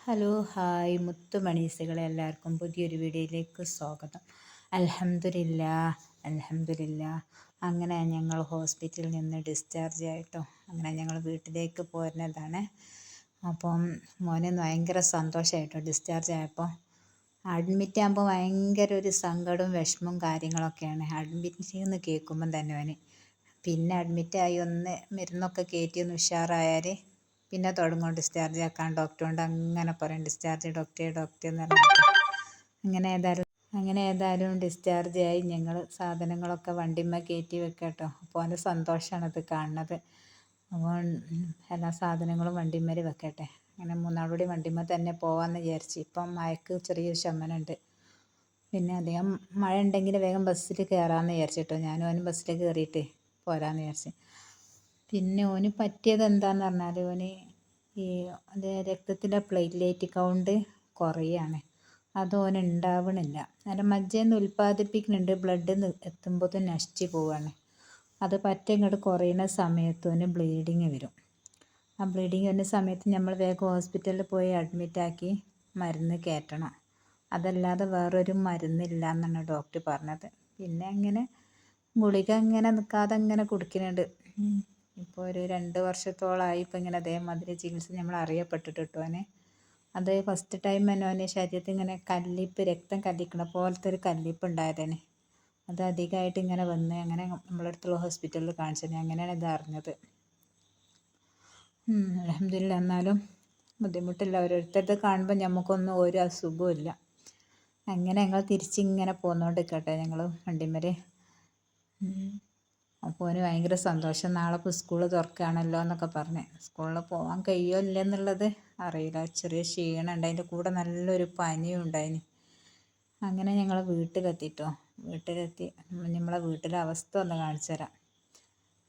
Hello hi മുത്തുമണീസുകളെ എല്ലാവർക്കും പുതിയൊരു വീഡിയോയിലേക്ക് സ്വാഗതം. അൽഹംദുലില്ലാ അൽഹംദുലില്ലാ അങ്ങനെ ഞങ്ങൾ ഹോസ്പിറ്റലിൽ നിന്ന് ഡിസ്ചാർജ് ആയിട്ടോ. അങ്ങനെ ഞങ്ങൾ വീട്ടിലേക്ക് പോരുന്നതാണ്. അപ്പം മോന് ഭയങ്കര സന്തോഷമായിട്ടോ ഡിസ്ചാർജ് ആയപ്പോൾ. അഡ്മിറ്റ് ആകുമ്പോൾ ഭയങ്കര ഒരു സങ്കടവും വിഷമവും കാര്യങ്ങളൊക്കെയാണ്. അഡ്മിറ്റ് എന്ന് കേൾക്കുമ്പം തന്നെ അവന് പിന്നെ അഡ്മിറ്റായി ഒന്ന് മരുന്നൊക്കെ കയറ്റി ഒന്ന് ഉഷാറായാൽ പിന്നെ തുടങ്ങും ഡിസ്ചാർജ് ആക്കാൻ ഡോക്ടറോട് അങ്ങനെ പറയും, ഡിസ്ചാർജ് ഡോക്ടറെ എന്ന് പറഞ്ഞിട്ട്. അങ്ങനെ ഏതായാലും ഡിസ്ചാർജ് ആയി. ഞങ്ങൾ സാധനങ്ങളൊക്കെ വണ്ടിമ്മ കയറ്റി വെക്കട്ടോ. അപ്പോൾ അവൻ്റെ സന്തോഷമാണ് ഇത് കാണുന്നത്. അപ്പോൾ എല്ലാ സാധനങ്ങളും വണ്ടിമ്മേൽ വെക്കട്ടെ. അങ്ങനെ മൂന്നാളൂടി വണ്ടിമ്മ തന്നെ പോകാമെന്ന് വിചാരിച്ച്. ഇപ്പം മഴക്ക് ചെറിയൊരു ശമനമുണ്ട്. പിന്നെ അധികം മഴ ഉണ്ടെങ്കിൽ വേഗം ബസ്സിൽ കയറാമെന്ന് വിചാരിച്ചിട്ടോ. ഞാനും അവനും ബസ്സിൽ കയറിയിട്ട് പോരാമെന്ന് വിചാരിച്ച്. പിന്നെ ഓന് പറ്റിയത് എന്താണെന്ന് പറഞ്ഞാൽ ഓന് ഈ രക്തത്തിലെ പ്ലേറ്റ്ലേറ്റ് കൗണ്ട് കുറയാണ്. അത് ഓന് ഉണ്ടാവണില്ല. നല്ല മജ്ജയിൽ ഉൽപ്പാദിപ്പിക്കുന്നുണ്ട്, ബ്ലഡ് എത്തുമ്പോൾ നശിച്ച് പോവുകയാണ്. അത് പറ്റ ഇങ്ങോട്ട് കുറയുന്ന സമയത്ത് ഓന് ബ്ലീഡിങ് വരും. ആ ബ്ലീഡിങ് വരുന്ന സമയത്ത് നമ്മൾ വേഗം ഹോസ്പിറ്റലിൽ പോയി അഡ്മിറ്റാക്കി മരുന്ന് കയറ്റണം. അതല്ലാതെ വേറൊരു മരുന്നില്ല എന്നാണ് ഡോക്ടർ പറഞ്ഞത്. പിന്നെ അങ്ങനെ ഗുളിക ഇങ്ങനെ നിൽക്കാതെ ഇങ്ങനെ കുടിക്കുന്നുണ്ട്. ഇപ്പോൾ ഒരു 2 വർഷത്തോളമായി ഇപ്പം ഇങ്ങനെ അതേമാതിരി ചികിത്സ നമ്മൾ അറിയപ്പെട്ടിട്ട് കിട്ടുവാന്. അത് ഫസ്റ്റ് ടൈം തന്നെ അവന് ശരീരത്തിൽ ഇങ്ങനെ കല്ലിപ്പ്, രക്തം കല്ലിക്കണ പോലത്തെ ഒരു കല്ലിപ്പ് ഉണ്ടായതാണ്. അത് അധികമായിട്ട് ഇങ്ങനെ വന്ന് അങ്ങനെ നമ്മളടുത്തുള്ള ഹോസ്പിറ്റലിൽ കാണിച്ചത്. അങ്ങനെയാണ് ഇത് അറിഞ്ഞത്. അൽഹംദുലില്ലാ. എന്നാലും ബുദ്ധിമുട്ടില്ല. ഓരോരുത്തരുടെ കാണുമ്പോൾ നമുക്കൊന്നും ഒരു അസുഖവും ഇല്ല. അങ്ങനെ ഞങ്ങൾ തിരിച്ചിങ്ങനെ പോന്നുകൊണ്ടിരിക്കട്ടെ ഞങ്ങൾ വണ്ടിമേൽ. അപ്പോൾ അവന് ഭയങ്കര സന്തോഷം. നാളെ ഇപ്പോൾ സ്കൂൾ തുറക്കുകയാണല്ലോ എന്നൊക്കെ പറഞ്ഞ്. സ്കൂളിൽ പോകാൻ കഴിയുമോ ഇല്ലെന്നുള്ളത് അറിയില്ല. ചെറിയ ക്ഷീണം ഉണ്ട്. അതിൻ്റെ കൂടെ നല്ലൊരു പനിയും ഉണ്ടായിന്. അങ്ങനെ ഞങ്ങൾ വീട്ടിലെത്തിട്ടോ. വീട്ടിലെത്തി നമ്മളെ വീട്ടിലെ അവസ്ഥ ഒന്ന് കാണിച്ചു തരാം.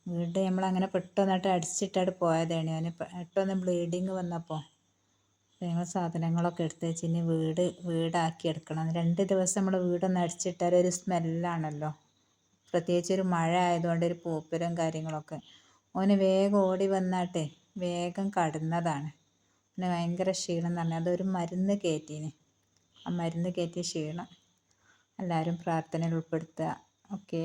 വീട് നമ്മളങ്ങനെ പെട്ടെന്നിട്ട് അടിച്ചിട്ടിട്ട് പോയതാണ്. അവന് പെട്ടെന്ന് ബ്ലീഡിങ് വന്നപ്പോൾ ഞങ്ങൾ സാധനങ്ങളൊക്കെ എടുത്ത് വെച്ച് ഇനി വീടാക്കി എടുക്കണം. 2 ദിവസം നമ്മൾ വീടൊന്ന് അടിച്ചിട്ടാൽ ഒരു സ്മെല്ലാണല്ലോ. പ്രത്യേകിച്ച് ഒരു മഴ ആയതുകൊണ്ട് ഒരു പൂപ്പലും കാര്യങ്ങളൊക്കെ. ഓന് വേഗം ഓടി വന്നാട്ടെ വേഗം കടന്നതാണ്. പിന്നെ ഭയങ്കര ക്ഷീണം എന്ന് പറഞ്ഞാൽ അതൊരു മരുന്ന് കയറ്റീന്. ആ മരുന്ന് കയറ്റിയ ക്ഷീണം. എല്ലാവരും പ്രാർത്ഥനയിൽ ഉൾപ്പെടുത്തുക. ഓക്കേ.